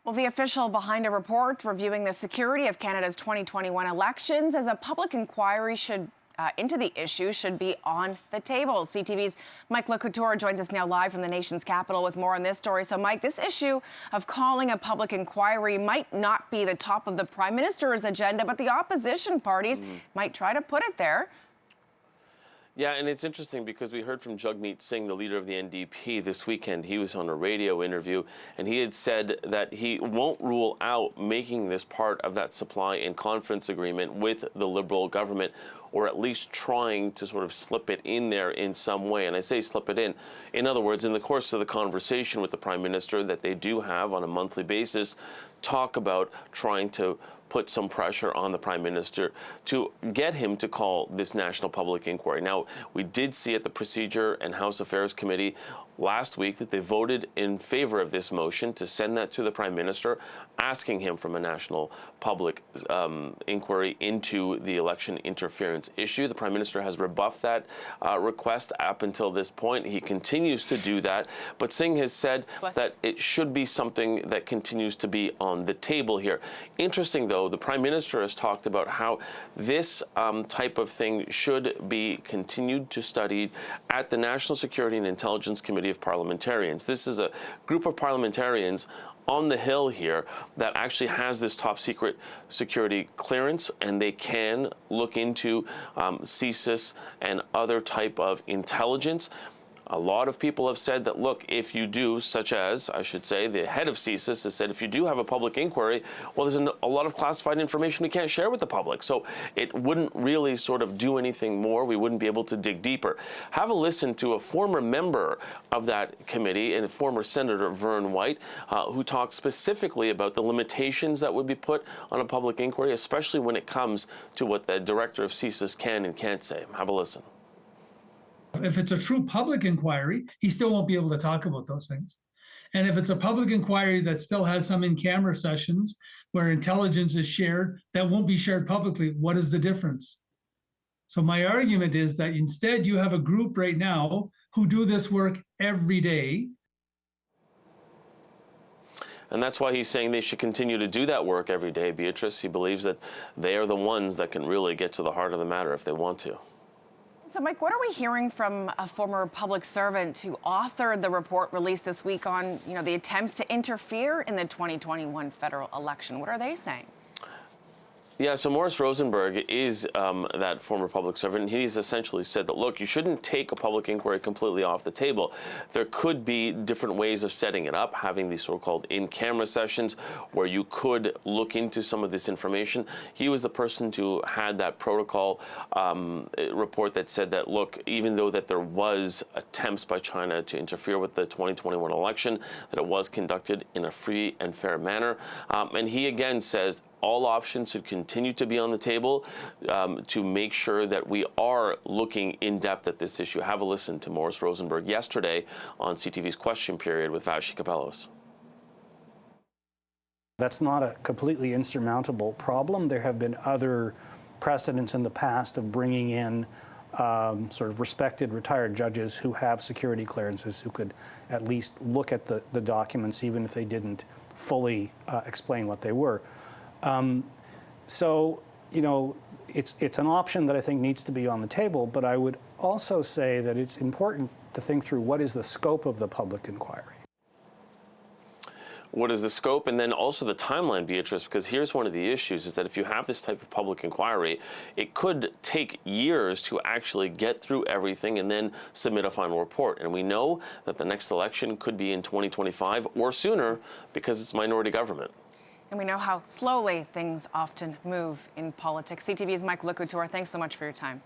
Well, the official behind a report reviewing the security of Canada's 2021 elections as a public inquiry into the issue should be on the table. CTV's Mike LeCouture joins us now live from the nation's capital with more on this story. So, Mike, this issue of calling a public inquiry might not be the top of the Prime Minister's agenda, but the opposition parties might try to put it there. Yeah, and it's interesting because we heard from Jagmeet Singh, the leader of the NDP, this weekend. He was on a radio interview, and he had said that he won't rule out making this part of that supply and confidence agreement with the Liberal government, or at least trying to sort of slip it in there in some way. And I say slip it in. In other words, in the course of the conversation with the Prime Minister that they do have on a monthly basis, talk about trying to put some pressure on the Prime Minister to get him to call this national public inquiry. Now, we did see at the Procedure and House Affairs Committee last week that they voted in favor of this motion to send that to the Prime Minister, asking him from a national public inquiry into the election interference issue. The Prime Minister has rebuffed that request up until this point. He continues to do that, but Singh has said that it should be something that continues to be on the table here. Interesting, though, the Prime Minister has talked about how this type of thing should be continued to study at the National Security and Intelligence Committee of Parliamentarians. This is a group of parliamentarians on the Hill here that actually has this top secret security clearance, and they can look into CSIS and other type of intelligence. A lot of people have said that, look, if you do, such as, I should say, the head of CSIS has said, if you do have a public inquiry, well, there's a lot of classified information we can't share with the public. So it wouldn't really sort of do anything more. We wouldn't be able to dig deeper. Have a listen to a former member of that committee and former Senator Vern White, who talked specifically about the limitations that would be put on a public inquiry, especially when it comes to what the director of CSIS can and can't say. Have a listen. If it's a true public inquiry, he still won't be able to talk about those things. And if it's a public inquiry that still has some in-camera sessions where intelligence is shared, that won't be shared publicly, what is the difference? So my argument is that instead you have a group right now who do this work every day. And that's why he's saying they should continue to do that work every day, Beatrice. He believes that they are the ones that can really get to the heart of the matter if they want to. So, Mike, what are we hearing from a former public servant who authored the report released this week on, the attempts to interfere in the 2021 federal election? What are they saying? Yeah, so Morris Rosenberg is that former public servant. He's essentially said that, look, you shouldn't take a public inquiry completely off the table. There could be different ways of setting it up, having these so-called in-camera sessions where you could look into some of this information. He was the person who had that protocol report that said that, look, even though that there was attempts by China to interfere with the 2021 election, that it was conducted in a free and fair manner. And he again says all options should continue to be on the table to make sure that we are looking in depth at this issue. Have a listen to Morris Rosenberg yesterday on CTV's Question Period with Vassy Kapelos. That's not a completely insurmountable problem. There have been other precedents in the past of bringing in sort of respected retired judges who have security clearances who could at least look at the documents even if they didn't fully explain what they were. So, it's an option that I think needs to be on the table, but I would also say that it's important to think through what is the scope of the public inquiry. What is the scope, and then also the timeline, Beatrice, because here's one of the issues is that if you have this type of public inquiry, it could take years to actually get through everything and then submit a final report. And we know that the next election could be in 2025 or sooner because it's minority government. And we know how slowly things often move in politics. CTV's Mike LeCouture, thanks so much for your time.